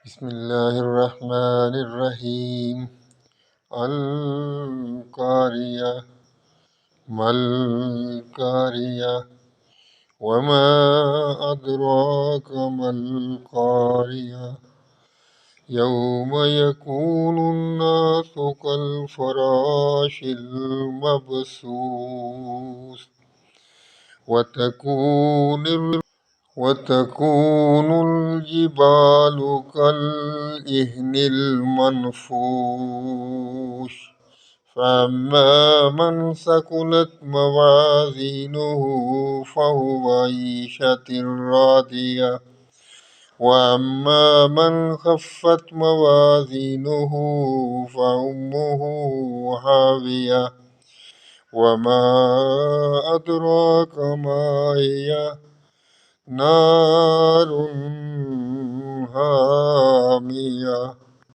بسم الله الرحمن الرحيم. القارية. ما القارية وما أدراك ما القارية يوم يكون الناس كالفراش المبثوث وتكون الجبال كالإهن المنفوش فأما من ثقلت موازينه فهو عيشة راضية وأما من خفت موازينه فأمه هاوية وما أدراك ما هي نار حامية